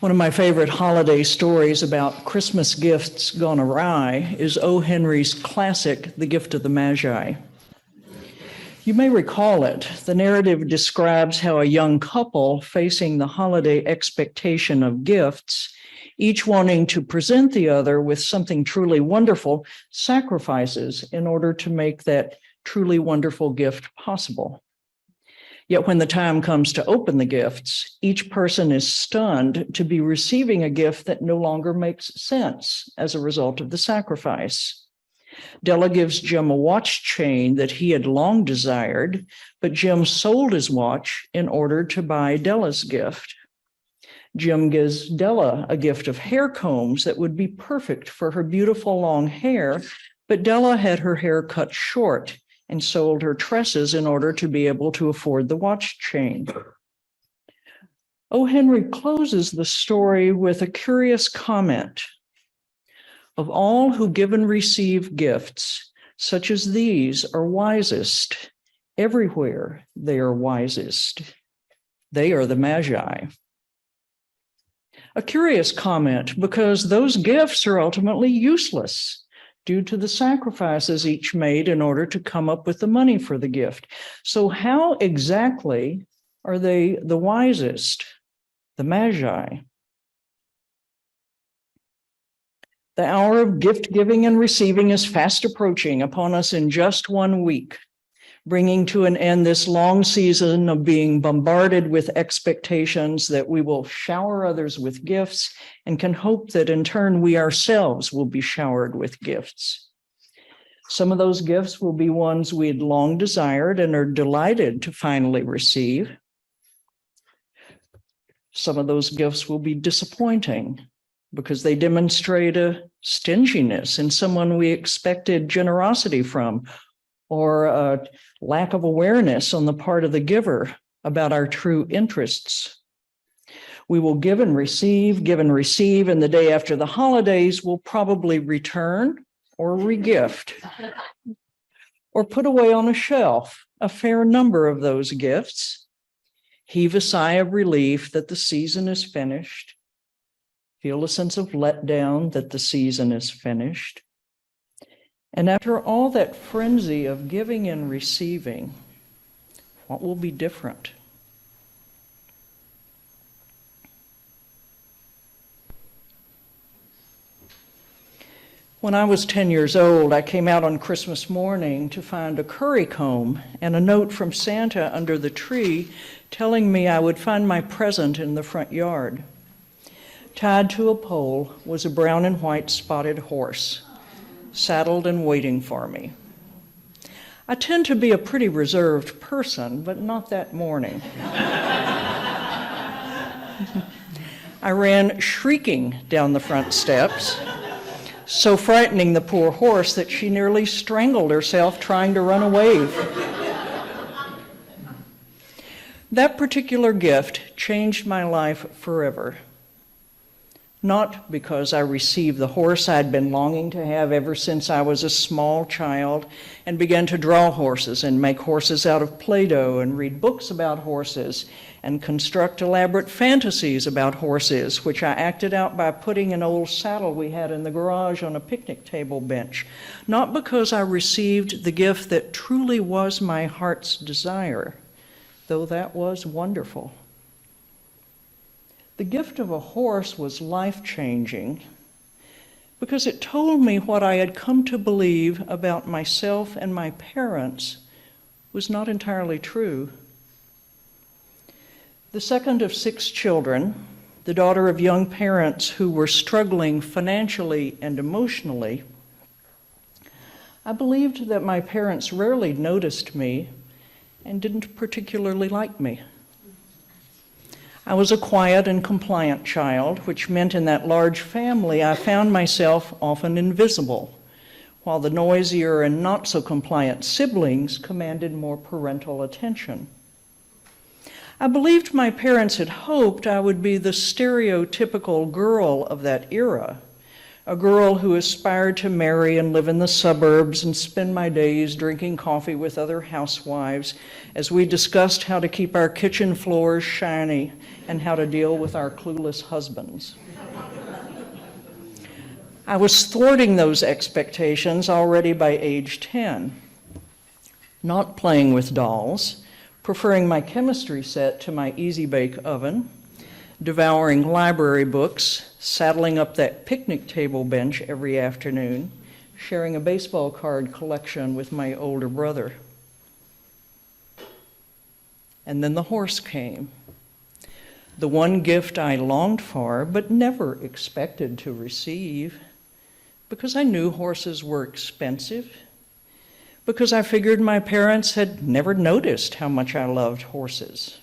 One of my favorite holiday stories about Christmas gifts gone awry is O. Henry's classic, The Gift of the Magi. You may recall it. The narrative describes how a young couple facing the holiday expectation of gifts, each wanting to present the other with something truly wonderful, sacrifices in order to make that truly wonderful gift possible. Yet when the time comes to open the gifts, each person is stunned to be receiving a gift that no longer makes sense as a result of the sacrifice. Della gives Jim a watch chain that he had long desired, but Jim sold his watch in order to buy Della's gift. Jim gives Della a gift of hair combs that would be perfect for her beautiful long hair, but Della had her hair cut short and sold her tresses in order to be able to afford the watch chain. O. Henry closes the story with a curious comment. Of all who give and receive gifts, such as these are wisest. Everywhere they are wisest. They are the Magi. A curious comment because those gifts are ultimately useless due to the sacrifices each made in order to come up with the money for the gift. So how exactly are they the wisest, the Magi? The hour of gift giving and receiving is fast approaching upon us in just 1 week, bringing to an end this long season of being bombarded with expectations that we will shower others with gifts and can hope that in turn we ourselves will be showered with gifts. Some of those gifts will be ones we had long desired and are delighted to finally receive. Some of those gifts will be disappointing because they demonstrate a stinginess in someone we expected generosity from, or a lack of awareness on the part of the giver about our true interests. We will give and receive, and the day after the holidays we'll probably return or regift or put away on a shelf a fair number of those gifts, heave a sigh of relief that the season is finished, feel a sense of letdown that the season is finished. And after all that frenzy of giving and receiving, what will be different? When I was 10 years old, I came out on Christmas morning to find a curry comb and a note from Santa under the tree telling me I would find my present in the front yard. Tied to a pole was a brown and white spotted horse, saddled and waiting for me. I tend to be a pretty reserved person, but not that morning. I ran shrieking down the front steps, so frightening the poor horse that she nearly strangled herself trying to run away. That particular gift changed my life forever. Not because I received the horse I'd been longing to have ever since I was a small child and began to draw horses and make horses out of Play-Doh and read books about horses and construct elaborate fantasies about horses, which I acted out by putting an old saddle we had in the garage on a picnic table bench. Not because I received the gift that truly was my heart's desire, though that was wonderful. The gift of a horse was life-changing because it told me what I had come to believe about myself and my parents was not entirely true. The second of 6 children, the daughter of young parents who were struggling financially and emotionally, I believed that my parents rarely noticed me and didn't particularly like me. I was a quiet and compliant child, which meant in that large family I found myself often invisible, while the noisier and not so compliant siblings commanded more parental attention. I believed my parents had hoped I would be the stereotypical girl of that era, a girl who aspired to marry and live in the suburbs and spend my days drinking coffee with other housewives as we discussed how to keep our kitchen floors shiny and how to deal with our clueless husbands. I was thwarting those expectations already by age 10, not playing with dolls, preferring my chemistry set to my Easy Bake oven, devouring library books, saddling up that picnic table bench every afternoon, sharing a baseball card collection with my older brother. And then the horse came, the one gift I longed for but never expected to receive, because I knew horses were expensive, because I figured my parents had never noticed how much I loved horses.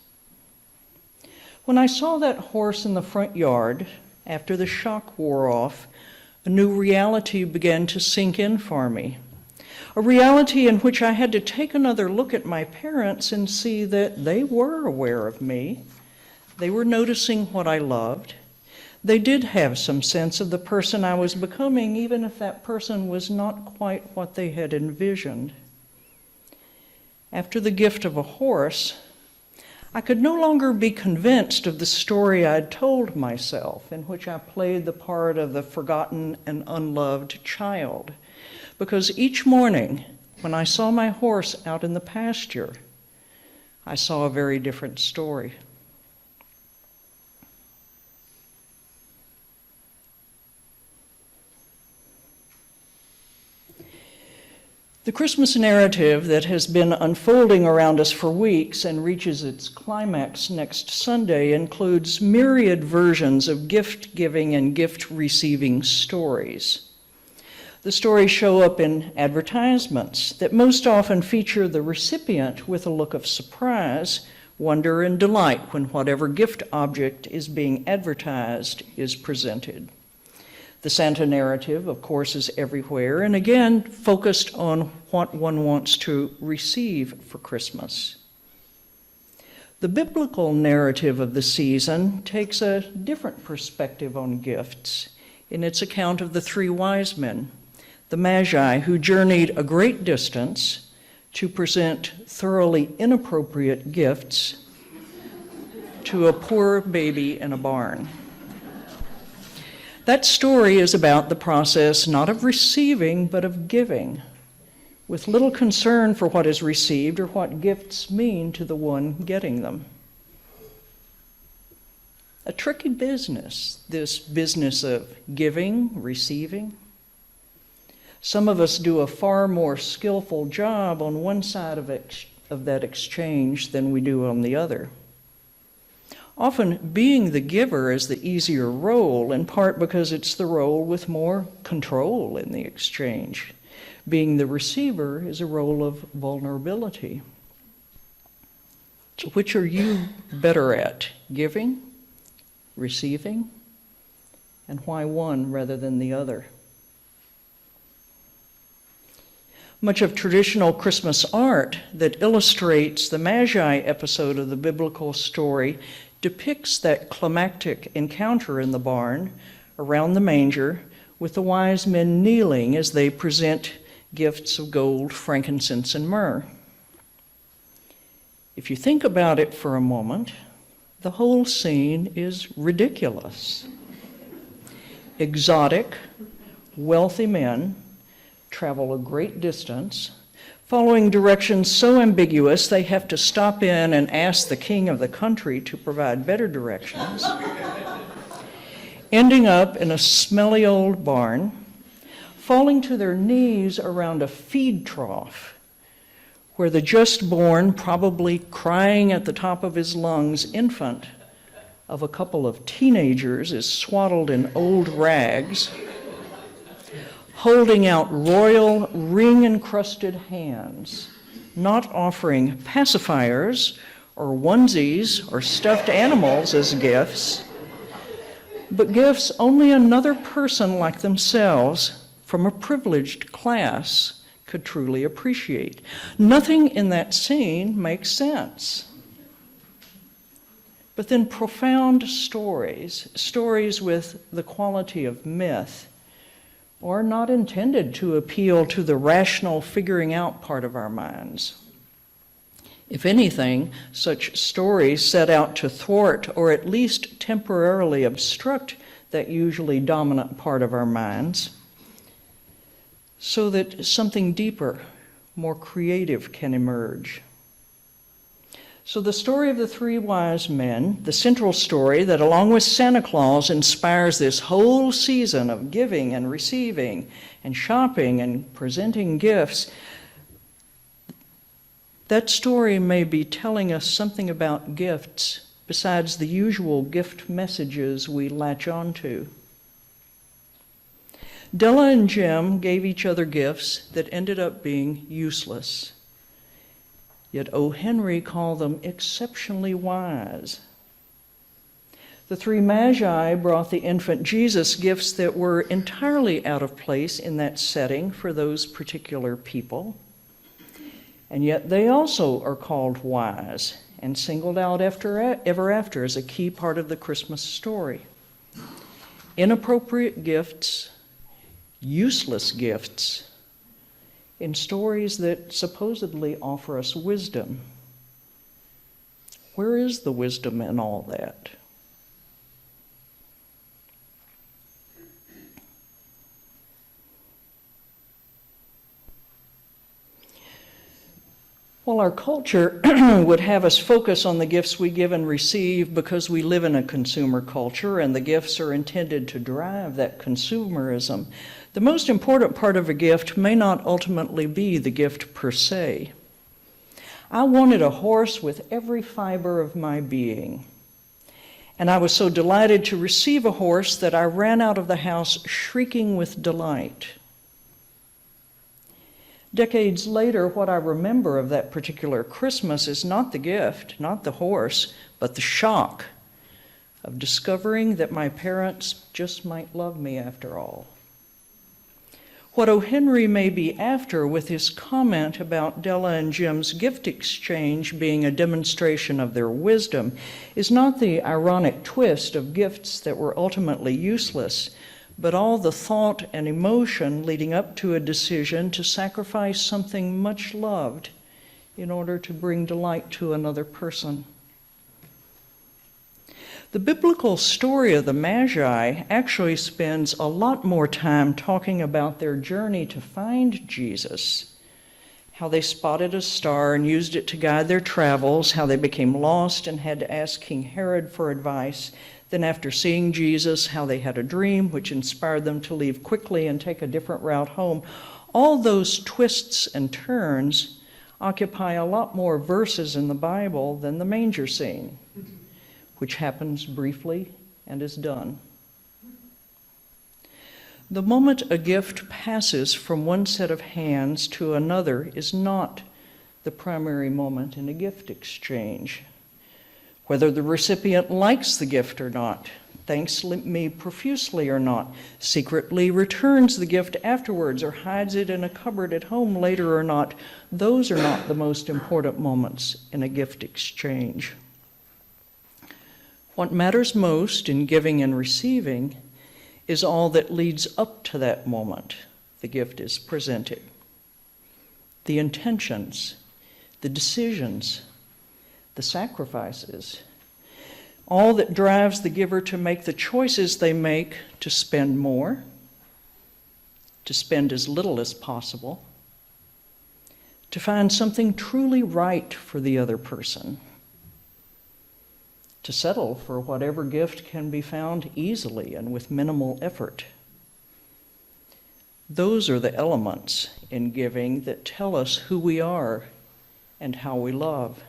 When I saw that horse in the front yard, after the shock wore off, a new reality began to sink in for me. A reality in which I had to take another look at my parents and see that they were aware of me. They were noticing what I loved. They did have some sense of the person I was becoming, even if that person was not quite what they had envisioned. After the gift of a horse, I could no longer be convinced of the story I'd told myself, in which I played the part of the forgotten and unloved child, because each morning when I saw my horse out in the pasture, I saw a very different story. The Christmas narrative that has been unfolding around us for weeks and reaches its climax next Sunday includes myriad versions of gift-giving and gift-receiving stories. The stories show up in advertisements that most often feature the recipient with a look of surprise, wonder, and delight when whatever gift object is being advertised is presented. The Santa narrative, of course, is everywhere, and again, focused on what one wants to receive for Christmas. The biblical narrative of the season takes a different perspective on gifts in its account of the three wise men, the Magi, who journeyed a great distance to present thoroughly inappropriate gifts to a poor baby in a barn. That story is about the process not of receiving, but of giving, with little concern for what is received or what gifts mean to the one getting them. A tricky business, this business of giving, receiving. Some of us do a far more skillful job on one side of that exchange than we do on the other. Often being the giver is the easier role, in part because it's the role with more control in the exchange. Being the receiver is a role of vulnerability. So which are you better at, giving, receiving, and why one rather than the other? Much of traditional Christmas art that illustrates the Magi episode of the biblical story depicts that climactic encounter in the barn around the manger with the wise men kneeling as they present gifts of gold, frankincense, and myrrh. If you think about it for a moment, the whole scene is ridiculous. Exotic, wealthy men travel a great distance, following directions so ambiguous they have to stop in and ask the king of the country to provide better directions, ending up in a smelly old barn, falling to their knees around a feed trough where the just born, probably crying at the top of his lungs, infant of a couple of teenagers is swaddled in old rags, holding out royal ring-encrusted hands, not offering pacifiers or onesies or stuffed animals as gifts, but gifts only another person like themselves from a privileged class could truly appreciate. Nothing in that scene makes sense. But then profound stories with the quality of myth, or not intended to appeal to the rational figuring out part of our minds. If anything, such stories set out to thwart or at least temporarily obstruct that usually dominant part of our minds so that something deeper, more creative can emerge. So the story of the three wise men, the central story that along with Santa Claus inspires this whole season of giving and receiving and shopping and presenting gifts, that story may be telling us something about gifts besides the usual gift messages we latch onto. Della and Jim gave each other gifts that ended up being useless. Yet O. Henry called them exceptionally wise. The three magi brought the infant Jesus gifts that were entirely out of place in that setting for those particular people. And yet they also are called wise and singled out ever after as a key part of the Christmas story. Inappropriate gifts, useless gifts, in stories that supposedly offer us wisdom. Where is the wisdom in all that? Well, our culture would have us focus on the gifts we give and receive because we live in a consumer culture and the gifts are intended to drive that consumerism. The most important part of a gift may not ultimately be the gift per se. I wanted a horse with every fiber of my being. And I was so delighted to receive a horse that I ran out of the house shrieking with delight. Decades later, what I remember of that particular Christmas is not the gift, not the horse, but the shock of discovering that my parents just might love me after all. What O. Henry may be after with his comment about Della and Jim's gift exchange being a demonstration of their wisdom is not the ironic twist of gifts that were ultimately useless, but all the thought and emotion leading up to a decision to sacrifice something much loved in order to bring delight to another person. The biblical story of the Magi actually spends a lot more time talking about their journey to find Jesus, how they spotted a star and used it to guide their travels, how they became lost and had to ask King Herod for advice. Then after seeing Jesus, how they had a dream which inspired them to leave quickly and take a different route home. All those twists and turns occupy a lot more verses in the Bible than the manger scene, which happens briefly and is done. The moment a gift passes from one set of hands to another is not the primary moment in a gift exchange. Whether the recipient likes the gift or not, thanks me profusely or not, secretly returns the gift afterwards or hides it in a cupboard at home later or not, those are not the most important moments in a gift exchange. What matters most in giving and receiving is all that leads up to that moment the gift is presented. The intentions, the decisions, the sacrifices, all that drives the giver to make the choices they make to spend more, to spend as little as possible, to find something truly right for the other person, to settle for whatever gift can be found easily and with minimal effort. Those are the elements in giving that tell us who we are and how we love.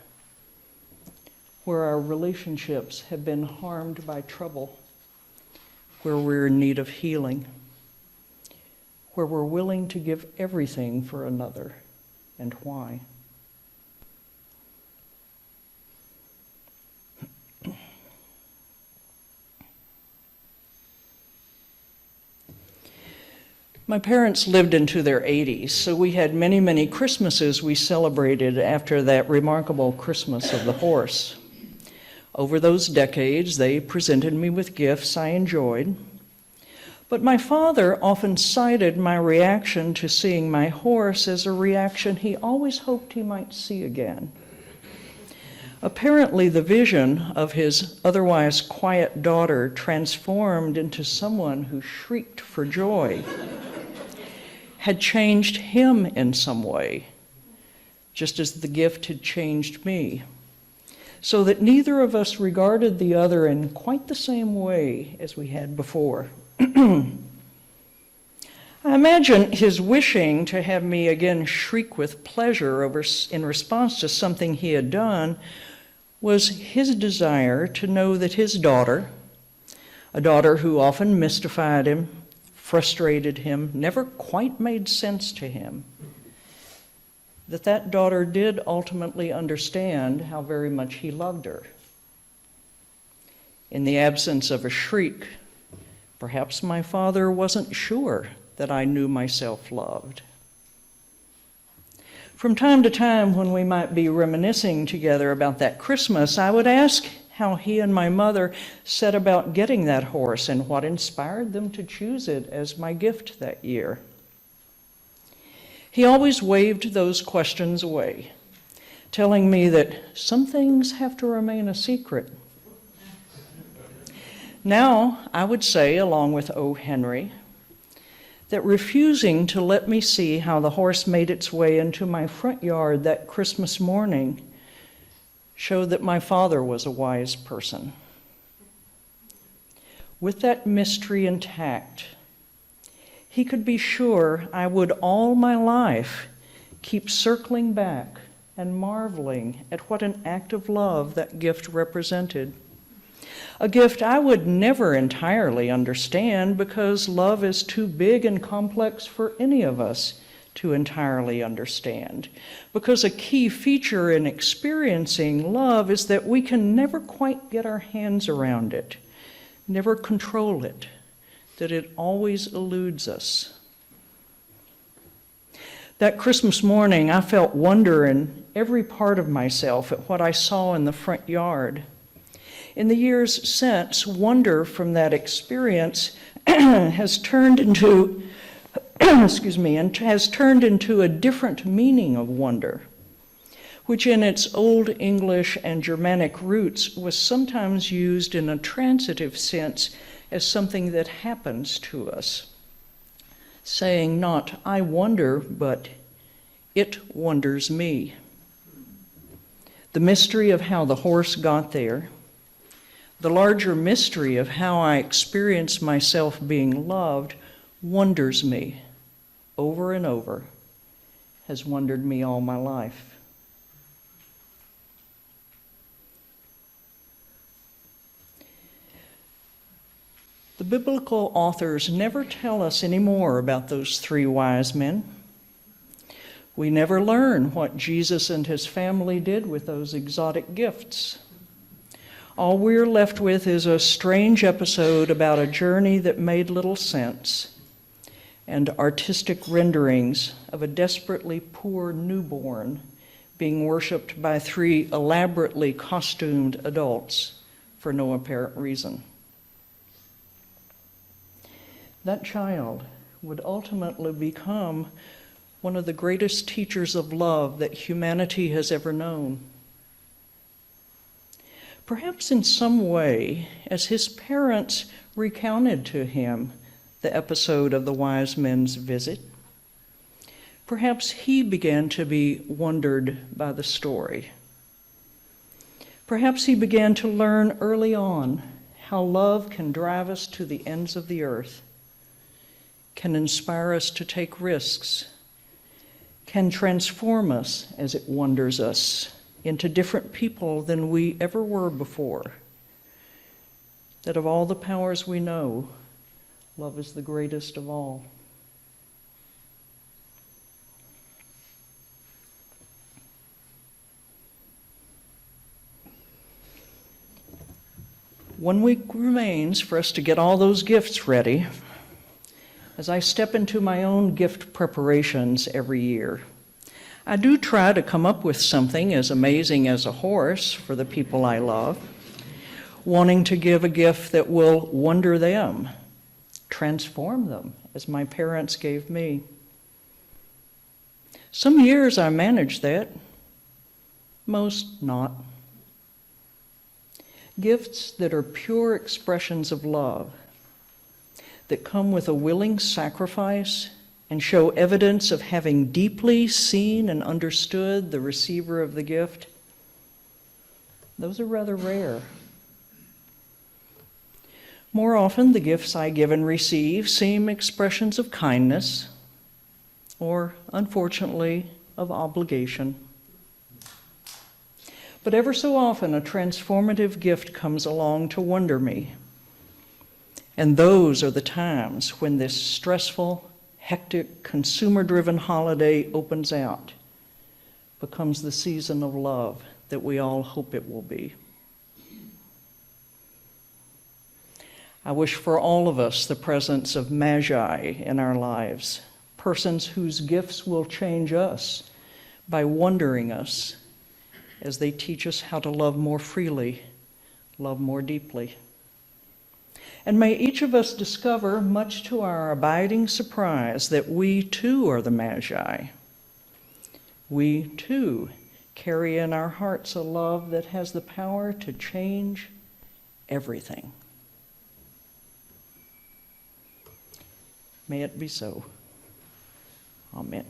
Where our relationships have been harmed by trouble, where we're in need of healing, where we're willing to give everything for another, and why. My parents lived into their 80s, so we had many, many Christmases we celebrated after that remarkable Christmas of the horse. Over those decades, they presented me with gifts I enjoyed. But my father often cited my reaction to seeing my horse as a reaction he always hoped he might see again. Apparently, the vision of his otherwise quiet daughter transformed into someone who shrieked for joy had changed him in some way, just as the gift had changed me, so that neither of us regarded the other in quite the same way as we had before. I imagine his wishing to have me again shriek with pleasure in response to something he had done was his desire to know that his daughter, a daughter who often mystified him, frustrated him, never quite made sense to him, that daughter did ultimately understand how very much he loved her. In the absence of a shriek, perhaps my father wasn't sure that I knew myself loved. From time to time, when we might be reminiscing together about that Christmas, I would ask how he and my mother set about getting that horse and what inspired them to choose it as my gift that year. He always waved those questions away, telling me that some things have to remain a secret. Now, I would say, along with O. Henry, that refusing to let me see how the horse made its way into my front yard that Christmas morning showed that my father was a wise person. With that mystery intact, he could be sure I would all my life keep circling back and marveling at what an act of love that gift represented. A gift I would never entirely understand because love is too big and complex for any of us to entirely understand. Because a key feature in experiencing love is that we can never quite get our hands around it, never control it, that it always eludes us. That Christmas morning, I felt wonder in every part of myself at what I saw in the front yard. In the years since, wonder from that experience has turned into, has turned into a different meaning of wonder, which in its Old English and Germanic roots was sometimes used in a transitive sense as something that happens to us, saying not, I wonder, but it wonders me. The mystery of how the horse got there, the larger mystery of how I experience myself being loved wonders me over and over, has wondered me all my life. The biblical authors never tell us any more about those three wise men. We never learn what Jesus and his family did with those exotic gifts. All we're left with is a strange episode about a journey that made little sense and artistic renderings of a desperately poor newborn being worshipped by three elaborately costumed adults for no apparent reason. That child would ultimately become one of the greatest teachers of love that humanity has ever known. Perhaps in some way, as his parents recounted to him the episode of the wise men's visit, perhaps he began to be wondered by the story. Perhaps he began to learn early on how love can drive us to the ends of the earth, can inspire us to take risks, can transform us as it wonders us into different people than we ever were before. That of all the powers we know, love is the greatest of all. One week remains for us to get all those gifts ready. As I step into my own gift preparations every year, I do try to come up with something as amazing as a horse for the people I love, wanting to give a gift that will wonder them, transform them as my parents gave me. Some years I managed that, most not. Gifts that are pure expressions of love, that come with a willing sacrifice and show evidence of having deeply seen and understood the receiver of the gift, those are rather rare. More often, the gifts I give and receive seem expressions of kindness, or, unfortunately, of obligation. But ever so often, a transformative gift comes along to wonder me. And those are the times when this stressful, hectic, consumer-driven holiday opens out, becomes the season of love that we all hope it will be. I wish for all of us the presence of magi in our lives, persons whose gifts will change us by wondering us as they teach us how to love more freely, love more deeply. And may each of us discover, much to our abiding surprise, that we too are the magi. We too carry in our hearts a love that has the power to change everything. May it be so. Amen.